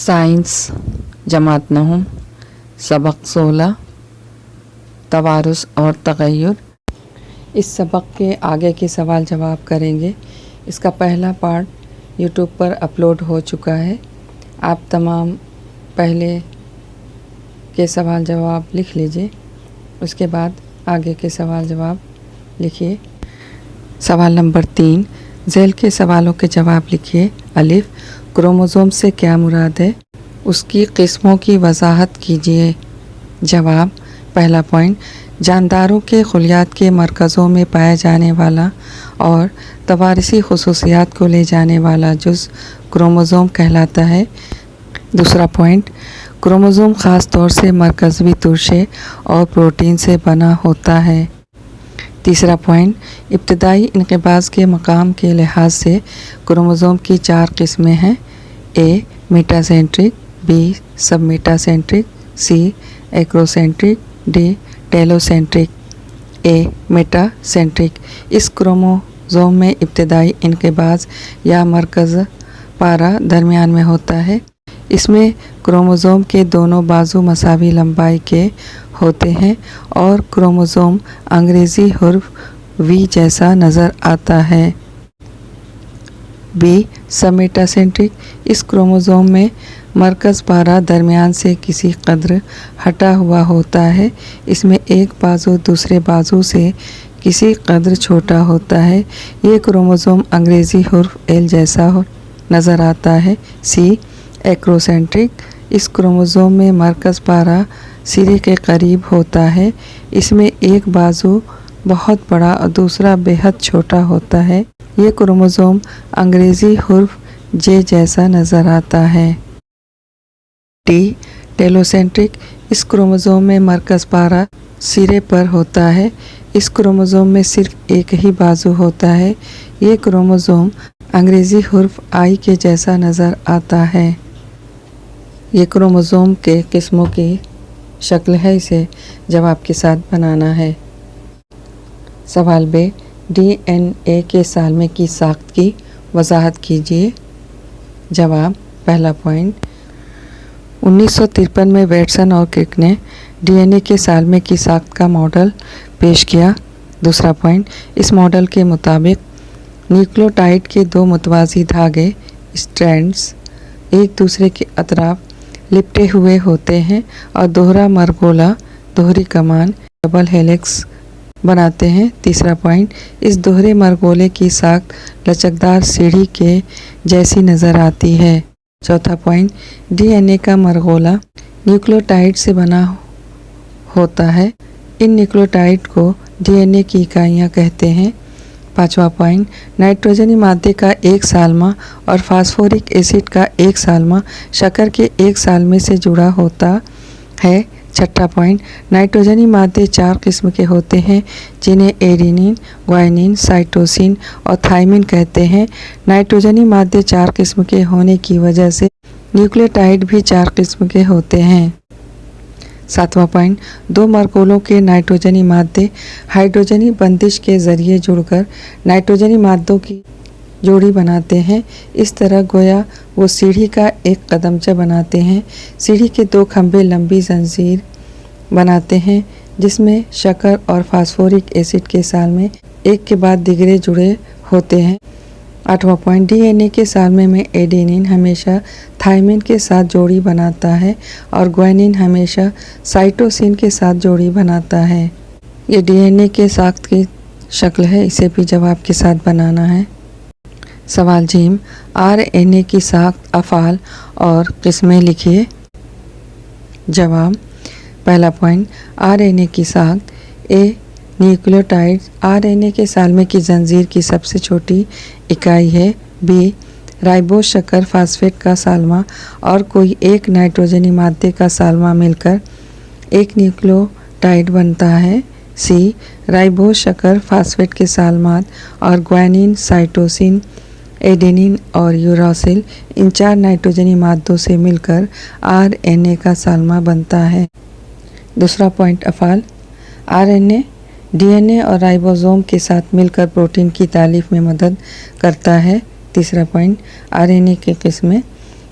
Science जमात नहुम सबक 16 तवारुस और तगय्युर। इस सबक के आगे के सवाल जवाब करेंगे। इसका पहला पार्ट यूट्यूब पर अपलोड हो चुका है। आप तमाम पहले के सवाल जवाब लिख लीजिए, उसके बाद आगे के सवाल जवाब लिखिए। सवाल नंबर 3, झेल के सवालों के जवाब लिखिए। अलिफ, क्रोमोसोम से क्या मुराद है? उसकी किस्मों की वजाहत कीजिए। जवाब, पहला पॉइंट, जानदारों के खुलियात के मरकज़ों में पाया जाने वाला और तवारिसी खुसूसियात को ले जाने वाला जुज़ क्रोमोसोम कहलाता है। दूसरा पॉइंट, क्रोमोसोम ख़ास तौर से मरकज़वी तुरशे और प्रोटीन से बना होता है। तीसरा पॉइंट, इब्तदाई इनक़िबाज़ के मकाम के लिहाज से क्रोमोसोम की 4 किस्में हैं। ए मेटासेंट्रिक, बी सब मेटासेंट्रिक, सी एक्रोसेंट्रिक, डी टेलोसेंट्रिक। ए मेटासेंट्रिक, इस क्रोमोसोम में इब्तदाई इनक़िबाज़ या मरकज़ पारा दरमियान में होता है। इसमें क्रोमोसोम के दोनों बाजू मसावी लंबाई के होते हैं और क्रोमोसोम अंग्रेज़ी हुर्फ वी जैसा नज़र आता है। बी सब मेटासेंट्रिक, इस क्रोमोसोम में मरकज़ पारा दरमियान से किसी कदर हटा हुआ होता है। इसमें एक बाजू दूसरे बाजू से किसी कदर छोटा होता है। ये क्रोमोसोम अंग्रेज़ी हुर्फ एल जैसा नज़र आता है। सी एक्रोसेंट्रिक, इस क्रोमोसोम में मरकज़ पारा सिरे के करीब होता है। इसमें एक बाजू बहुत बड़ा और दूसरा बेहद छोटा होता है। ये क्रोमोसोम अंग्रेज़ी हुर्फ जे जैसा नज़र आता है। डी टेलोसेंट्रिक, इस क्रोमोसोम में मरकज़ पारा सिरे पर होता है। इस क्रोमोसोम में सिर्फ एक ही बाजू होता है। ये क्रोमोसोम अंग्रेज़ी हुर्फ आई के जैसा नज़र आता है। ये क्रोमोसोम के किस्मों की शक्ल है, इसे जवाब के साथ बनाना है। सवाल बे, DNA के सालमे की साख्त की वजाहत कीजिए। जवाब, पहला पॉइंट, 1953 में वैटसन और क्रिक ने DNA के सालमे की साख्त का मॉडल पेश किया। दूसरा पॉइंट, इस मॉडल के मुताबिक न्यूक्लियोटाइड के 2 मुतवाज़ी धागे स्ट्रैंड्स एक दूसरे के अतराफ लिपटे हुए होते हैं और दोहरा मरगोला दोहरी कमान डबल हेलिक्स बनाते हैं। तीसरा पॉइंट, इस दोहरे मरगोले की साख्त लचकदार सीढ़ी के जैसी नज़र आती है। चौथा पॉइंट, DNA का मरगोला न्यूक्लियोटाइड से बना होता है। इन न्यूक्लियोटाइड को DNA की इकाइयाँ कहते हैं। पाँचवा पॉइंट, नाइट्रोजनी मादे का एक सालमा और फास्फोरिक एसिड का एक सालमा शक्कर के एक सालमे से जुड़ा होता है। छठा पॉइंट, नाइट्रोजनी मादे 4 किस्म के होते हैं जिन्हें एडेनिन, ग्वानिन, साइटोसिन और थायमिन कहते हैं। नाइट्रोजनी मादे 4 किस्म के होने की वजह से न्यूक्लियोटाइड भी 4 किस्म के होते हैं। सातवां पॉइंट, 2 मरगोलों के नाइट्रोजनी मादे हाइड्रोजनी बंदिश के ज़रिए जुड़कर नाइट्रोजनी मादों की जोड़ी बनाते हैं। इस तरह गोया वो सीढ़ी का एक कदमचा बनाते हैं। सीढ़ी के 2 खंभे लंबी जंजीर बनाते हैं जिसमें शक्कर और फास्फोरिक एसिड के सालमे एक के बाद दिगरे जुड़े होते हैं। आठवां पॉइंट, DNA के सालमे में एडेनिन हमेशा थायमिन के साथ जोड़ी बनाता है और ग्वानिन हमेशा साइटोसिन के साथ जोड़ी बनाता है। ये DNA के साख्त की शक्ल है, इसे भी जवाब के साथ बनाना है। सवाल जीम, RNA की साख्त, अफ़ाल और किस्में लिखिए। जवाब, पहला पॉइंट, RNA की साख्त। ए न्यूक्लियोटाइड RNA के सालमे की जंजीर की सबसे छोटी इकाई है। बी राइबोस शक्कर फास्फेट का सालमा और कोई एक नाइट्रोजनी मादे का सालमा मिलकर एक न्यूक्लियोटाइड बनता है। सी राइबोस शक्कर फास्फेट के सालमात और ग्वानिन, साइटोसिन, एडेनिन और यूरासिल इन 4 नाइट्रोजनी मादों से मिलकर RNA का सालमा बनता है। दूसरा पॉइंट, अफ़ाल। RNA DNA और राइबोसोम के साथ मिलकर प्रोटीन की तालीफ में मदद करता है। तीसरा पॉइंट, RNA की किस्में।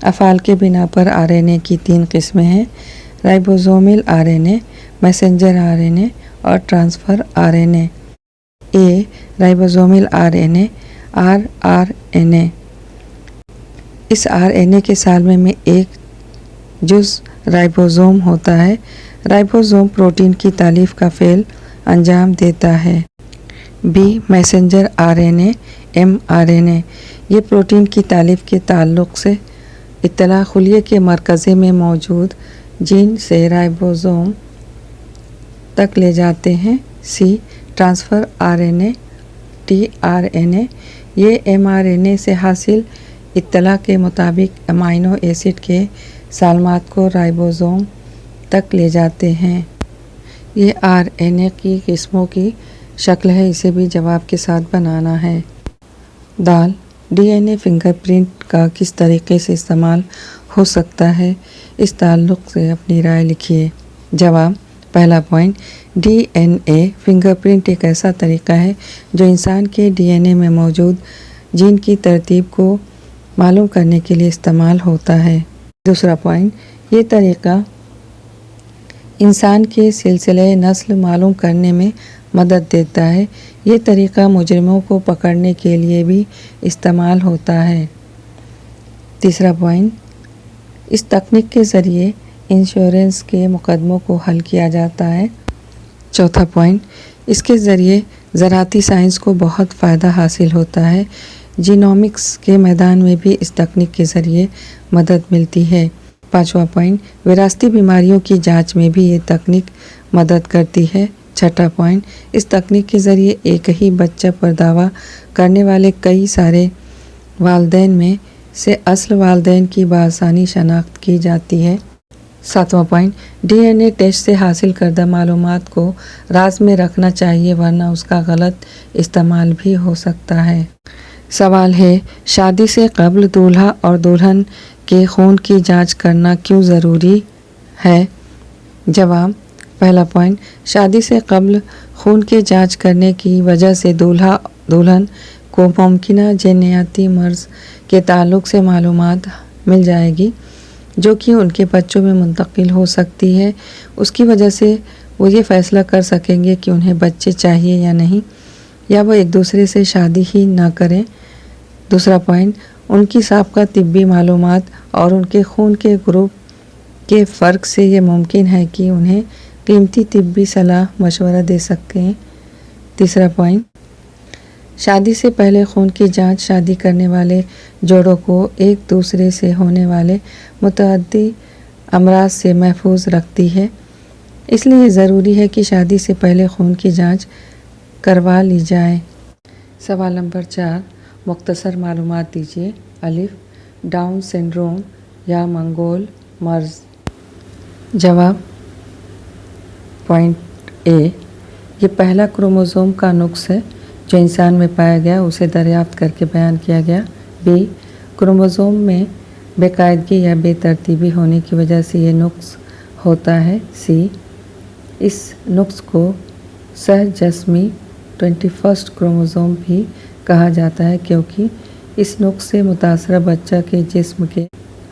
افعال کے بنا پر RNA کی 3 قسمیں ہیں: رائبوزومل RNA، میسنجر RNA اور ٹرانسفر RNA۔ رائبوزومل RNA rRNA۔ اس RNA کے سالمے میں ایک جز رائبوزوم ہوتا ہے۔ رائبوزوم پروٹین کی تالیف کا فعل انجام دیتا ہے۔ Messenger RNA mRNA۔ یہ پروٹین کی تالیف کے تعلق سے اطلاع خلیے کے مرکزے میں موجود جین سے رائبوزوم تک لے جاتے ہیں۔ Transfer RNA tRNA۔ یہ mRNA سے حاصل اطلاع کے مطابق امینو ایسڈ کے سالمات کو رائبوزوم تک لے جاتے ہیں۔ یہ RNA کی قسموں کی شکل ہے، اسے بھی جواب کے ساتھ بنانا ہے۔ DNA فنگر پرنٹ کا کس طریقے سے استعمال ہو سکتا ہے؟ اس تعلق سے اپنی رائے لکھیے۔ جواب: پہلا پوائنٹ، DNA فنگر پرنٹ ایک ایسا طریقہ ہے جو انسان کے DNA میں موجود جین کی ترتیب کو معلوم کرنے کے لیے استعمال ہوتا ہے۔ دوسرا پوائنٹ، یہ طریقہ انسان کے سلسلہ نسل معلوم کرنے میں مدد دیتا ہے۔ یہ طریقہ مجرموں کو پکڑنے کے لیے بھی استعمال ہوتا ہے۔ تیسرا پوائنٹ، اس تکنیک کے ذریعے انشورنس کے مقدموں کو حل کیا جاتا ہے۔ چوتھا پوائنٹ، اس کے ذریعے زراعتی سائنس کو بہت فائدہ حاصل ہوتا ہے۔ جینومکس کے میدان میں بھی اس تکنیک کے ذریعے مدد ملتی ہے۔ پانچواں پوائنٹ، وراثتی بیماریوں کی جانچ میں بھی یہ تکنیک مدد کرتی ہے۔ چھٹا پوائنٹ، اس تکنیک کے ذریعے ایک ہی بچہ پر دعویٰ کرنے والے کئی سارے والدین میں سے اصل والدین کی بآسانی شناخت کی جاتی ہے۔ ساتواں پوائنٹ، DNA ٹیسٹ سے حاصل کردہ معلومات کو راز میں رکھنا چاہیے ورنہ اس کا غلط استعمال بھی ہو سکتا ہے۔ سوال ہے، شادی سے قبل دولہا اور دلہن کے خون کی جانچ کرنا کیوں ضروری ہے؟ جواب: پہلا پوائنٹ، شادی سے قبل خون کی جانچ کرنے کی وجہ سے دولہا دلہن کو ممکنہ جینیاتی مرض کے تعلق سے معلومات مل جائے گی جو کہ ان کے بچوں میں منتقل ہو سکتی ہے۔ اس کی وجہ سے وہ یہ فیصلہ کر سکیں گے کہ انہیں بچے چاہیے یا نہیں، یا وہ ایک دوسرے سے شادی ہی نہ کریں۔ دوسرا پوائنٹ، ان کی سابقہ طبی معلومات اور ان کے خون کے گروپ کے فرق سے یہ ممکن ہے کہ انہیں قیمتی طبی صلاح مشورہ دے سکیں۔ تیسرا پوائنٹ، شادی سے پہلے خون کی جانچ شادی کرنے والے جوڑوں کو ایک دوسرے سے ہونے والے متعدی امراض سے محفوظ رکھتی ہے، اس لیے یہ ضروری ہے کہ شادی سے پہلے خون کی جانچ کروا لی جائے۔ سوال نمبر 4، مختصر معلومات دیجیے۔ ڈاؤن سنڈروم یا منگول مرض۔ جواب: پوائنٹ اے، یہ پہلا کروموزوم کا نقص ہے جو انسان میں پایا گیا، اسے دریافت کر کے بیان کیا گیا۔ کروموزوم میں بے قاعدگی یا بے ترتیبی ہونے کی وجہ سے یہ نقص ہوتا ہے۔ اس نقص کو سہ جسمی 21 کروموزوم بھی کہا جاتا ہے کیونکہ اس نقص سے متاثرہ بچہ کے جسم کے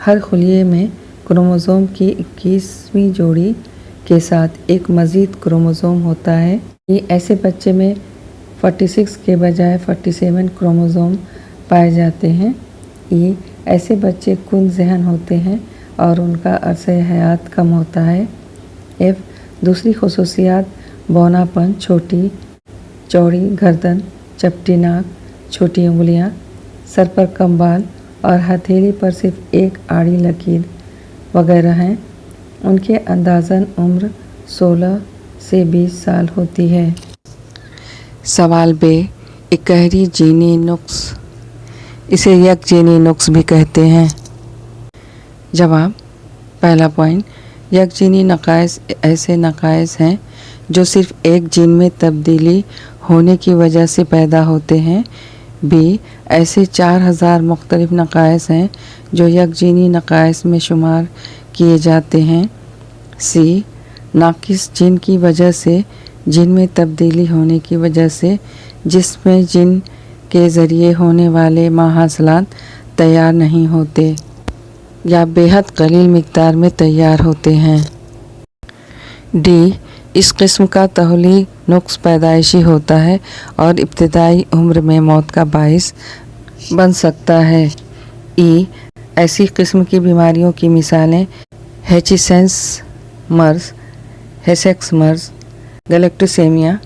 ہر خلیے میں کروموزوم کی 21ویں جوڑی کے ساتھ ایک مزید کروموزوم ہوتا ہے۔ ایسے بچے میں 46 کے بجائے 47 کروموزوم پائے جاتے ہیں۔ ایسے بچے کن ذہن ہوتے ہیں اور ان کا عرصہ حیات کم ہوتا ہے۔ دوسری خصوصیات بونا پن، چھوٹی چوڑی گردن، چپٹی ناک، چھوٹی انگلیاں، سر پر کم بال اور ہتھیلی پر صرف ایک آڑی لکیر وغیرہ ہیں۔ ان کے اندازاً عمر 16 سے 20 سال ہوتی ہے۔ سوال ب، اکہری جینی نقص، اسے یک جینی نقص بھی کہتے ہیں۔ جواب: پہلا پوائنٹ، یک جینی نقائص ایسے نقائص ہیں جو صرف ایک جین میں تبدیلی ہونے کی وجہ سے پیدا ہوتے ہیں۔ ایسے 4000 مختلف نقائص ہیں جو یک جینی نقائص میں شمار کیے جاتے ہیں۔ ناقص جین کی وجہ سے جن میں تبدیلی ہونے کی وجہ سے جسم میں جن کے ذریعے ہونے والے ماحصلات تیار نہیں ہوتے۔ या बेहद कलील मिकदार में तैयार होते हैं। डी, इस किस्म का तौली नुक्स पैदाइशी होता है और इब्तदाई उम्र में मौत का बाइस बन सकता है। ई, ऐसी किस्म की बीमारियों की मिसालें हेचिसेंस मर्ज, हेसेक्स मर्ज, galactosaemia,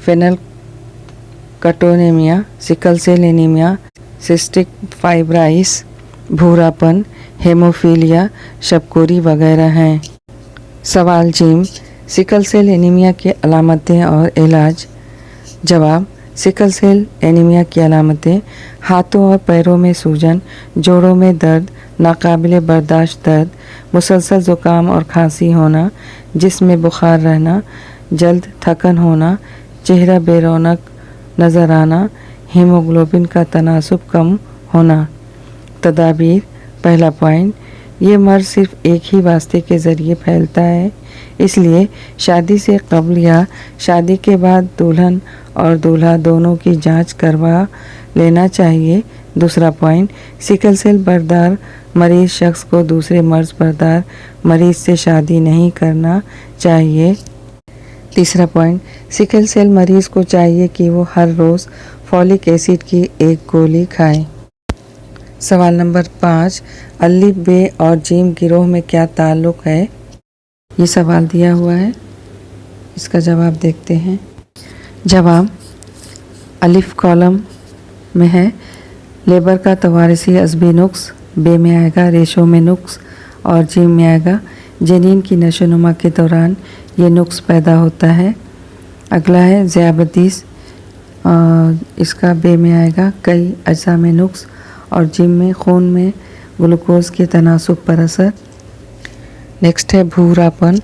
phenylketonuria, sickle cell anaemia, cystic fibrosis, भूरापन, हेमोफीलिया, शबकोरी वगैरह हैं। सवाल जीम, सिकल सेल एनीमिया की अलामतें और इलाज। जवाब, सिकल सेल एनीमिया की अलामतें हाथों और पैरों में सूजन, जोड़ों में दर्द, नाकाबिले बर्दाश्त दर्द, मुसलसल ज़ुकाम और खांसी होना, जिस्म में बुखार रहना, जल्द थकन होना, चेहरा बेरौनक नज़र आना, हीमोग्लोबिन का तनासुब कम होना। तदाबीर। पहला पॉइंट, ये मर्ज़ सिर्फ एक ही वास्ते के ज़रिए फैलता है, इसलिए शादी से कब्ल या शादी के बाद दुल्हन और दूल्हा दोनों की जांच करवा लेना चाहिए। दूसरा पॉइंट, सिकल सेल बरदार मरीज़ शख्स को दूसरे मर्ज़ बरदार मरीज़ से शादी नहीं करना चाहिए। तीसरा पॉइंट, सिकल सेल मरीज़ को चाहिए कि वो हर रोज़ फॉलिक एसिड की एक गोली खाएं। सवाल नंबर 5, अलिफ, बे और जीम गिरोह में क्या ताल्लुक़ है? ये सवाल दिया हुआ है, इसका जवाब देखते हैं। जवाब, अलिफ कॉलम में है लेबर का तवारसी अज़बी नुक्स, बे में आएगा रेशों में नुक्स और जीम में आएगा जनीन की नशोनुमा के दौरान ये नुक्स पैदा होता है। अगला है ज़ियाबतीस, इसका बे में आएगा कई अज्जा में नुक्स और जिम में खून में ग्लूकोज के तनासुब पर असर। नेक्स्ट है भूरापन,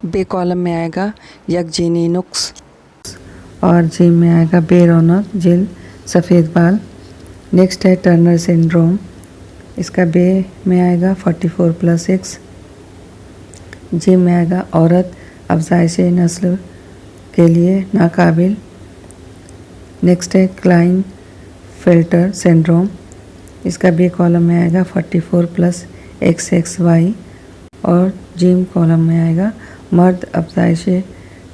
बे कॉलम में आएगा यकजीनी नुक्स और जिम में आएगा बेरौनक जिल्द, सफ़ेद बाल। नेक्स्ट है टर्नर सिंड्रोम, इसका बे में आएगा 44+6, जिम में आएगा औरत अफजाइश नस्ल के लिए नाकाबिल। नेक्स्ट है क्लाइन फिल्टर सिंड्रोम, इसका बे कॉलम में आएगा 44+XXY और जिम कॉलम में आएगा मर्द अफजाइश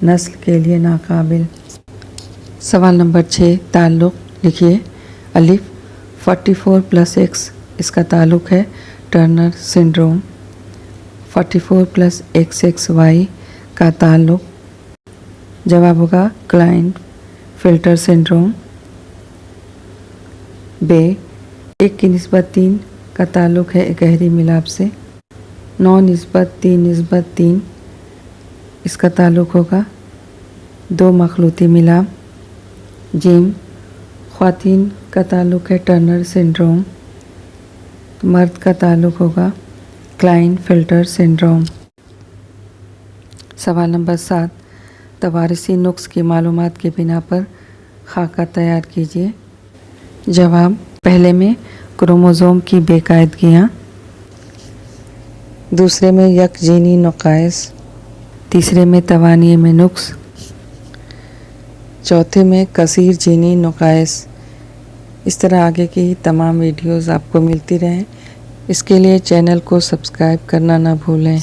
नस्ल के लिए नाकाबिल। सवाल नंबर 6, ताल्लुक़ लिखिए। अलिफ, 44+X, इसका ताल्लुक़ है टर्नर सिंड्रोम। 44+XXY का ताल्लुक़, जवाब होगा क्लाइन फिल्टर सिंड्रोम। बे, 1:3 का ताल्लुक़ है गहरी मिलाप से। 9:3:3 इसका ताल्लुक़ होगा दो मखलूती मिलाप। जिम, ख़वातीन का ताल्लुक़ है टर्नर सिंड्रोम, मर्द का ताल्लुक़ होगा क्लाइन फिल्टर सिंड्रोम। सवाल नंबर 7, तवारसी नुक्स की मालूमात के बिना पर खाका तैयार कीजिए। जवाब, पहले में क्रोमोज़ोम की बेकायदगियाँ, दूसरे में यकजीनी नुकाइस, तीसरे में तवानी में नुक्स, चौथे में कसीर जीनी नुकाइस। इस तरह आगे की तमाम वीडियोज़ आपको मिलती रहें, इसके लिए चैनल को सब्सक्राइब करना ना भूलें।